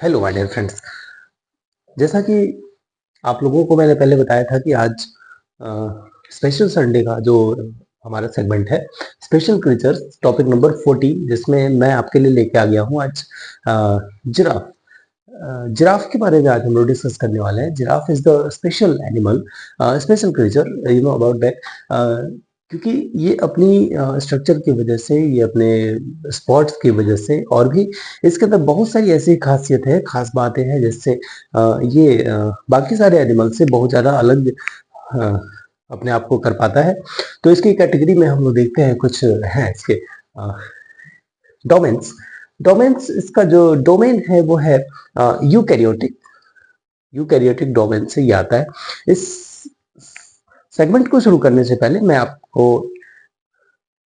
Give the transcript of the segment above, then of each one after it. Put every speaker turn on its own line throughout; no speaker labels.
Hello my dear friends. जैसा कि आप लोगों को मैंने पहले बताया था कि आज स्पेशल संडे का जो हमारा सेगमेंट है स्पेशल क्रीचर्स टॉपिक नंबर 14, जिसमें मैं आपके लिए लेके आ गया हूँ आज जिराफ। जिराफ के बारे में आज हम लोग डिस्कस करने वाले हैं। Giraffe is the special animal, special creature, you know about that, क्योंकि ये अपनी स्ट्रक्चर की वजह से, ये अपने स्पॉट्स की वजह से, और भी इसके अंदर बहुत सारी ऐसी खासियत है, खास बातें हैं, जिससे ये बाकी सारे एनिमल से बहुत ज़्यादा अलग अ, अपने आप को कर पाता है। तो इसकी कैटेगरी में हम लोग देखते हैं, कुछ है इसके डोमेन्स। डोमेन्स, इसका जो डोमेन है वो है यूकैरियोटिक। यूकैरियोटिक डोमेन से ये आता है। इस सेगमेंट को शुरू करने से पहले मैं आपको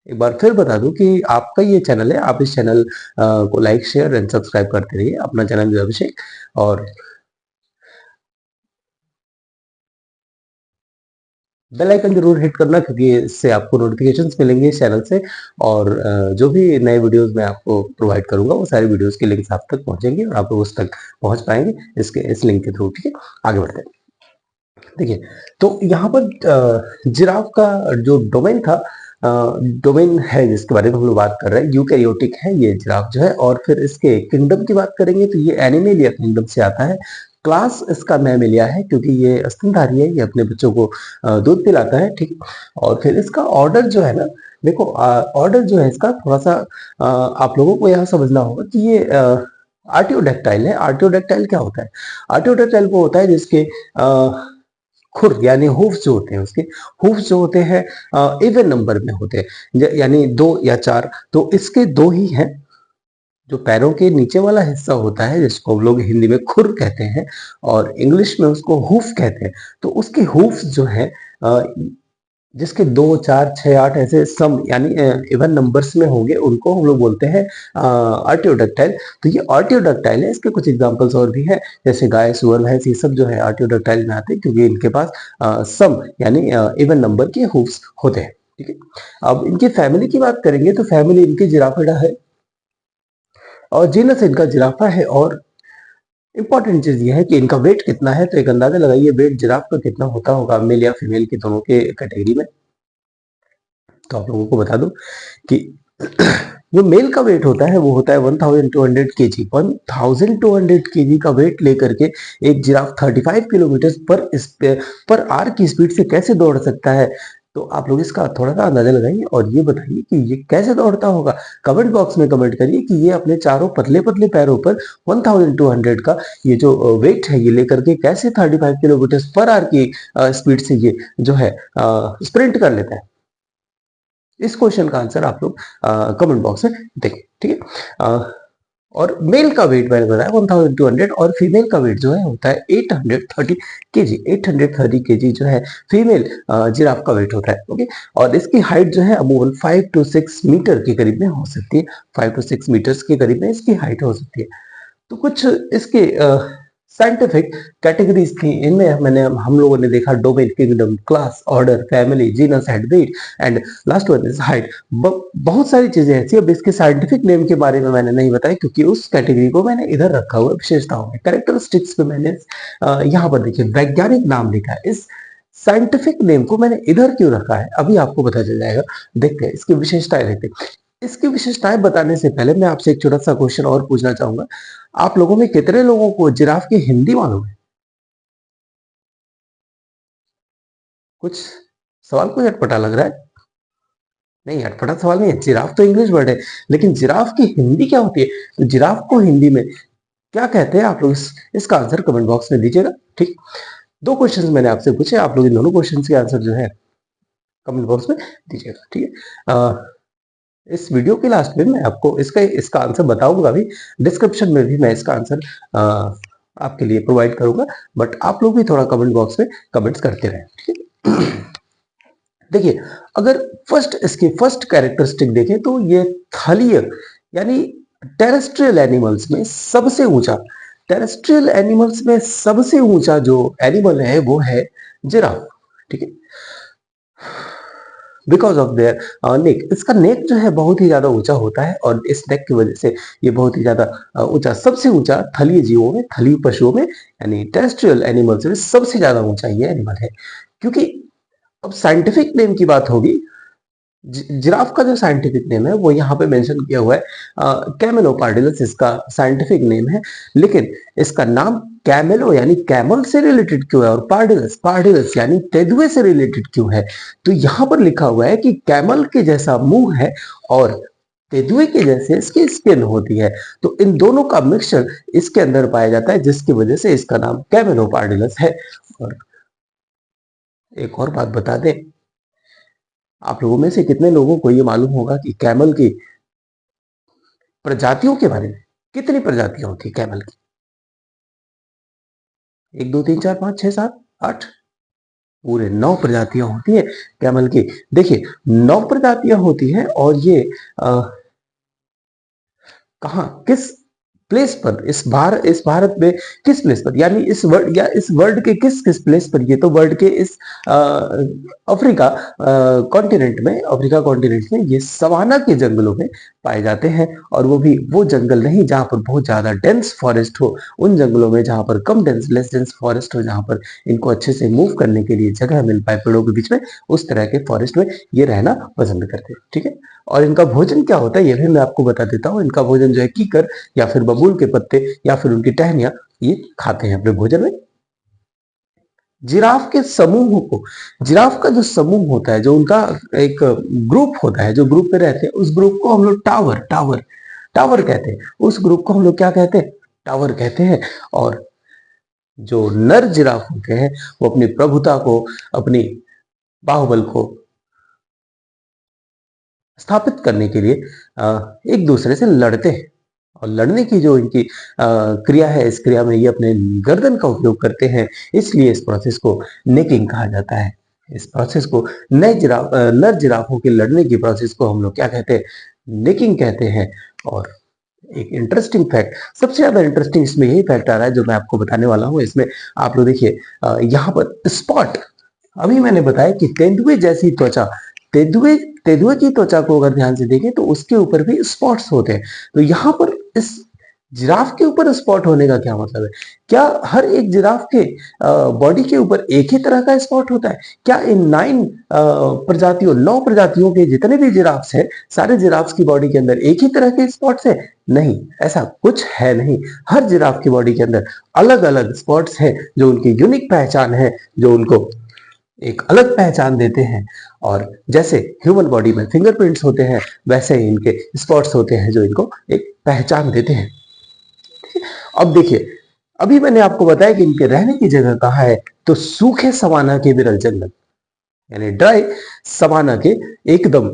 एक बार फिर बता दूं कि आपका ये चैनल है, आप इस चैनल को लाइक शेयर एंड सब्सक्राइब करते रहिए। अपना चैनल जो अभिषेक, और बेल आइकन जरूर हिट करना, क्योंकि इससे आपको नोटिफिकेशंस मिलेंगे इस चैनल से, और जो भी नए वीडियोस मैं आपको प्रोवाइड करूंगा वो सारे वीडियोस के लिंक्स आप तक पहुंचेंगे और आप लोग उस तक पहुंच पाएंगे इस लिंक के थ्रू। ठीक है, आगे बढ़ते हैं। देखिए, तो यहाँ पर जिराफ का जो डोमेन था, डोमेन है जिसके बारे में हम लोग बात कर रहे हैं, यूकैरियोटिक है ये जिराफ जो है। और फिर इसके किंगडम की बात करेंगे तो ये एनिमेलिया किंगडम से आता है। क्लास इसका मैमेलिया है, क्योंकि ये स्तनधारी है, ये अपने बच्चों को दूध पिलाता है। ठीक, और फिर इसका ऑर्डर जो है ना, देखो ऑर्डर जो है इसका थोड़ा सा आप लोगों को यहाँ समझना होगा कि ये आर्टियोडेक्टाइल है। आर्टियोडेक्टाइल क्या होता है? आर्टियोडेक्टाइल वो होता है जिसके खुर यानी हूफ जो होते हैं, उसके हूफ जो होते हैं इवन नंबर में होते हैं, यानी 2 या 4। तो इसके 2 ही हैं। जो पैरों के नीचे वाला हिस्सा होता है, जिसको हम लोग हिंदी में खुर कहते हैं और इंग्लिश में उसको हूफ कहते हैं, तो उसके हूफ जो है जिसके 2, 4, 6, 8 ऐसे सम यानी इवन नंबर्स में होंगे, उनको हम लोग बोलते हैं आर्टियोडक्टाइल। तो ये आर्टियोडक्टाइल है। इसके कुछ एग्जांपल्स और भी हैं, जैसे गाय, सुअर, भैंस, ये सब जो है आर्टियोडक्टाइल में आते हैं, क्योंकि इनके पास सम यानी इवन नंबर के हूफ्स होते हैं। ठीक है, अब इनकी फैमिली की बात करेंगे तो फैमिली इनकी जिराफिडा है, और जीनस इनका जिराफा है। और इंपॉर्टेंट चीज ये है कि इनका वेट कितना है, तो एक अंदाजा लगाइए वेट जिराफ का कितना होता होगा, मेल या फीमेल की दोनों के कैटेगरी में। तो आप लोगों को बता दूं कि जो मेल का वेट होता है वो होता है 1200 केजी। 1200 केजी का वेट लेकर के एक जिराफ 35 किलोमीटर पर आर की स्पीड से कैसे दौड़ सकता है? तो आप लोग इसका थोड़ा सा अंदाजा लगाइए और ये बताइए कि ये कैसे दौड़ता होगा। कमेंट बॉक्स में कमेंट करिए कि ये अपने चारों पतले पतले पैरों पर 1200 का ये जो वेट है ये लेकर के कैसे 35 किलोमीटर पर आर की स्पीड से ये जो है स्प्रिंट कर लेता है। इस क्वेश्चन का आंसर आप लोग कमेंट बॉक्स में देखें। ठीक है, और मेल का वेट मैंने बताया 1200, और फीमेल का वेट जो है होता है 830 केजी। 830 केजी जो है फीमेल जिराफ का वेट होता है। ओके, और इसकी हाइट जो है अमूमन 5 to 6 मीटर के करीब में हो सकती है। 5 to 6 मीटर्स के करीब में इसकी हाइट हो सकती है। तो कुछ इसके साइंटिफिक कैटेगरीज थी, इनमें हम लोगों ने देखा domain, kingdom, class, order, family, genus and weight, and last one is height. बहुत सारी चीजें ऐसी। अब इसके साइंटिफिक नेम के बारे में मैंने नहीं बताया, क्योंकि उस कैटेगरी को मैंने इधर रखा हुआ है विशेषताओं में, कैरेक्टरिस्टिक्स पे मैंने यहाँ पर देखिए वैज्ञानिक नाम लिखा है। इस साइंटिफिक नेम को मैंने इधर क्यों रखा है अभी आपको पता चल जाएगा। देखते हैं इसकी विशेषताएं, देखते हैं। इसकी विशेषताएं बताने से पहले मैं आपसे एक छोटा सा क्वेश्चन और पूछना चाहूंगा। आप लोगों में कितने लोगों को जिराफ की हिंदी मालूम है? कुछ सवाल कोई अटपटा लग रहा है? नहीं, अटपटा सवाल नहीं है। जिराफ तो इंग्लिश वर्ड है, लेकिन जिराफ की हिंदी क्या होती है? तो जिराफ को हिंदी में क्या कहते हैं आप लोग इसका आंसर कमेंट बॉक्स में दीजिएगा। ठीक, 2 क्वेश्चंस मैंने आपसे पूछे, आप लोग इन दोनों क्वेश्चंस के आंसर जो है कमेंट बॉक्स में दीजिएगा। ठीक है, इस वीडियो के लास्ट में मैं आपको इसका आंसर बताऊंगा भी, डिस्क्रिप्शन में भी मैं इसका आंसर आपके लिए प्रोवाइड करूंगा, बट आप लोग भी थोड़ा कमेंट बॉक्स में कमेंट्स करते रहें। ठीक है, देखिए, अगर इसकी फर्स्ट कैरेक्टरिस्टिक देखें तो ये थलीय यानी टेरेस्ट्रियल एनिमल्स में सबसे ऊंचा, टेरेस्ट्रियल एनिमल्स में सबसे ऊंचा जो एनिमल है वो है जिराफ। ठीक है, बिकॉज ऑफ देयर नेक। इसका नेक जो है बहुत ही ज्यादा ऊंचा होता है और इस नेक की वजह से ये बहुत ही ज्यादा ऊंचा, सबसे ऊंचा थलीय जीवों में, थलीय पशुओं में यानी टेरेस्ट्रियल एनिमल्स में सबसे ज्यादा ऊंचा ये एनिमल है। क्योंकि अब साइंटिफिक नेम की बात होगी, जिराफ का जो साइंटिफिक नेम है वो यहाँ पे मेंशन किया हुआ है, कैमेलोपार्डिलस इसका साइंटिफिक नेम है। लेकिन इसका नाम कैमेलो यानी कैमल से रिलेटेड क्यों है और पार्डिलस पार्डिलस यानी तेंदुए से रिलेटेड क्यों है? तो यहाँ पर लिखा हुआ है कि कैमल के जैसा मुंह है और तेंदुए के जैसे इसकी स्किन होती है, तो इन दोनों का मिक्सचर इसके अंदर पाया जाता है, जिसकी वजह से इसका नाम कैमेलोपार्डिलस है। और एक और बात बता दें, आप लोगों में से कितने लोगों को ये मालूम होगा कि कैमल की प्रजातियों के बारे में? कितनी प्रजातियां होती है कैमल की? 1 2 3 4 5 6 7 8, पूरे 9 प्रजातियां होती है कैमल की। देखिए 9 प्रजातियां होती है और ये कहाँ, किस प्लेस पर, इस भारत में किस प्लेस पर, यानी इस वर्ल्ड या इस वर्ल्ड के किस किस प्लेस पर? ये तो वर्ल्ड के इस अफ्रीका कॉन्टिनेंट में ये सवाना के जंगलों में पाए जाते हैं। और वो भी वो जंगल नहीं जहां पर बहुत ज्यादा डेंस फॉरेस्ट हो, उन जंगलों में जहां पर कम डेंस, लेस डेंस फॉरेस्ट हो, जहां पर इनको अच्छे से मूव करने के लिए जगह मिल पाए पेड़ों के बीच में, उस तरह के फॉरेस्ट में ये रहना पसंद करते हैं। ठीक है, और इनका भोजन क्या होता है ये भी मैं आपको बता देता हूँ। इनका भोजन जो है कीकर या फिर बबूल के पत्ते या फिर उनकी टहनियां ये खाते हैं अपने भोजन में। जिराफ के समूह को, जिराफ का जो समूह होता है, जो उनका एक ग्रुप होता है, जो ग्रुप में रहते हैं, उस ग्रुप को हम लोग टावर टावर टावर कहते हैं। उस ग्रुप को हम लोग क्या कहते हैं? टावर कहते हैं। और जो नर जिराफ होते हैं वो अपनी प्रभुता को, अपनी बाहुबल को स्थापित करने के लिए एक दूसरे से लड़ते हैं। और लड़ने की जो इनकी क्रिया है, इस क्रिया में ये अपने गर्दन का उपयोग करते हैं, इसलिए इस प्रोसेस को नेकिंग कहा जाता है। इस प्रोसेस को नर जिराफों के लड़ने की प्रोसेस को हम लोग क्या कहते हैं? नेकिंग कहते हैं। और एक इंटरेस्टिंग फैक्ट, सबसे ज्यादा इंटरेस्टिंग इसमें यही फैक्ट आ रहा है जो मैं आपको बताने वाला हूं। इसमें आप लोग देखिए, यहाँ पर स्पॉट, अभी मैंने बताया कि तेंदुए जैसी त्वचा, तेंदुए तेंदुए की त्वचा को अगर ध्यान से देखें तो उसके ऊपर भी स्पॉट्स होते हैं। तो यहाँ पर इस जिराफ के ऊपर स्पॉट होने का क्या मतलब है? क्या हर एक जिराफ के बॉडी के ऊपर एक ही तरह का स्पॉट होता है? क्या इन 9 प्रजातियों के जितने भी जिराफ्स हैं, सारे जिराफ्स की बॉडी के अंदर एक ही तरह के स्पॉट्स हैं? नहीं, ऐसा कुछ है नहीं। हर जिराफ की बॉडी के अंदर अलग अलग स्पॉट्स हैं जो उनकी यूनिक पहचान है, जो उनको एक अलग पहचान देते हैं। और जैसे ह्यूमन बॉडी में फिंगरप्रिंट्स होते हैं, वैसे ही इनके स्पॉट्स होते हैं जो इनको एक पहचान देते हैं। अब देखिए, अभी मैंने आपको बताया कि इनके रहने की जगह कहाँ है, तो सूखे सवाना के विरल जंगल, यानी ड्राई सवाना के एकदम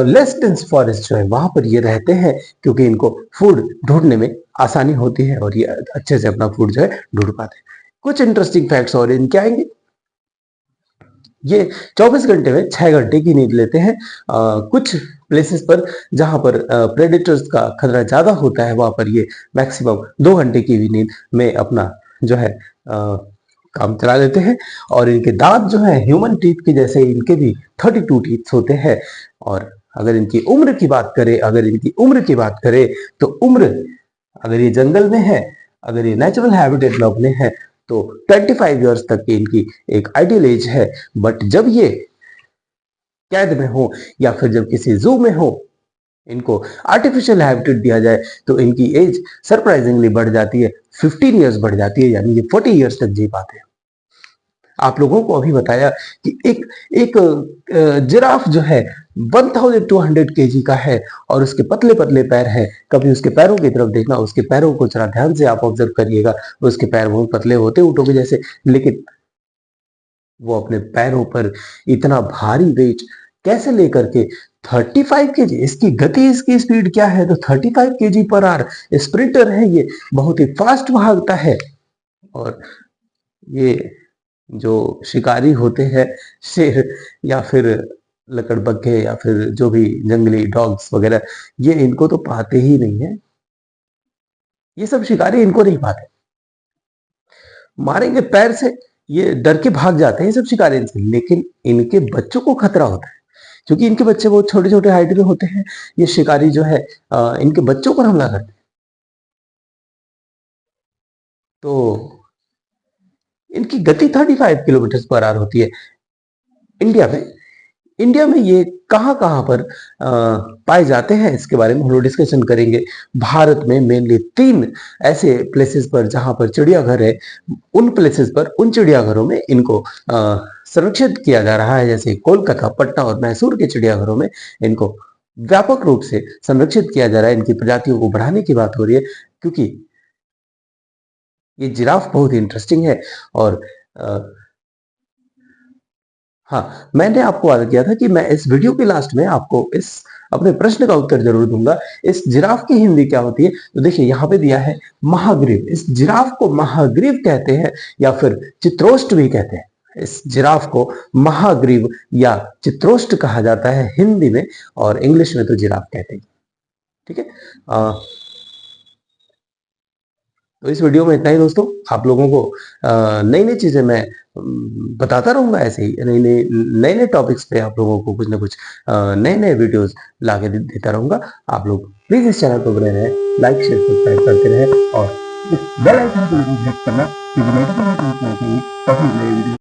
लेस डेंस फॉरेस्ट जो है वहां पर ये रहते हैं, क्योंकि इनको फूड ढूंढने में आसानी होती है और ये अच्छे से अपना फूड जो है ढूंढ पाते हैं। कुछ इंटरेस्टिंग फैक्ट्स और इनके आएंगे। ये 24 घंटे में 6 घंटे की नींद लेते हैं। कुछ प्लेसेस पर जहां पर प्रेडेटर्स का खतरा ज्यादा होता है, वहां पर ये मैक्सिमम 2 घंटे की भी नींद में अपना जो है काम चला लेते हैं। और इनके दांत जो है ह्यूमन टीथ के जैसे इनके भी 32 टीथ होते हैं। और अगर इनकी उम्र की बात करें तो उम्र, अगर ये जंगल में है, अगर ये नेचुरल हैबिटेट में अपने हैं, तो 25 इयर्स तक की इनकी एक आइडियल एज है। बट जब ये कैद में हो या फिर जब किसी जू में हो, इनको आर्टिफिशियल हैबिटेट दिया जाए, तो इनकी एज सरप्राइजिंगली बढ़ जाती है, 15 इयर्स बढ़ जाती है, यानी ये 40 इयर्स तक जी पाते हैं। आप लोगों को अभी बताया कि एक जिराफ जो है 1200 kg का है और उसके पतले पतले पैर हैं। कभी उसके पैरों की तरफ देखना, उसके पैरों को जरा ध्यान से आप ऑब्जर्व करिएगा, उसके पैर बहुत पतले होते ऊँटों के जैसे, लेकिन वो अपने पैरों पर इतना भारी वेट कैसे लेकर के 35 kg, इसकी गति, इसकी स्पीड क्या है? तो 35 kg पर आवर स्प्रिंटर है, ये बहुत ही फास्ट भागता है। और ये जो शिकारी होते हैं, शेर या फिर लकड़बग्घे या फिर जो भी जंगली डॉग्स वगैरह, ये इनको तो पाते ही नहीं है। ये सब शिकारी इनको नहीं पाते, मारेंगे पैर से, ये डर के भाग जाते हैं सब शिकारी इनसे। लेकिन इनके बच्चों को खतरा होता है, क्योंकि इनके बच्चे बहुत छोटे-छोटे हाइट में होते हैं, ये शिकारी जो है इनके बच्चों पर हमला करते हैं। तो इनकी गति 35 किलोमीटर पर आवर होती है। इंडिया में इंडिया में ये कहाँ-कहाँ पर पाए जाते हैं, इसके बारे में हम लोग डिस्कशन करेंगे। भारत में मेनली 3 ऐसे प्लेसेस पर जहाँ पर चिड़ियाघर है, उन प्लेसेस पर, उन चिड़ियाघरों में इनको संरक्षित किया जा रहा है। जैसे कोलकाता, पटना और मैसूर के चिड़ियाघरों में इनको व्यापक रूप से संरक्षित किया जा रहा है। इनकी प्रजातियों को बढ़ाने की बात हो रही है, क्योंकि ये जिराफ बहुत ही इंटरेस्टिंग है। और अ, हाँ, मैंने आपको वादा किया था कि मैं इस वीडियो के लास्ट में आपको इस अपने प्रश्न का उत्तर जरूर दूंगा। इस जिराफ की हिंदी क्या होती है? तो देखिए यहाँ पे दिया है महाग्रीव। इस जिराफ को महाग्रीव कहते हैं या फिर चित्रोष्ट भी कहते हैं। इस जिराफ को महाग्रीव या चित्रोष्ट कहा जाता है हिंदी में, और इंग्लिश में तो जिराफ कहते हैं। ठीक है। तो इस वीडियो में इतना ही दोस्तों। आप लोगों को नई नई चीजें मैं बताता रहूंगा, ऐसे ही नए नए टॉपिक्स पे आप लोगों को कुछ ना कुछ नए नए वीडियोस ला के देता रहूंगा। आप लोग प्लीज इस चैनल को बने रहें, लाइक शेयर सब्सक्राइब करते रहें और इस बेल आइकन को जरूर हिट करना, क्योंकि नोटिफिकेशन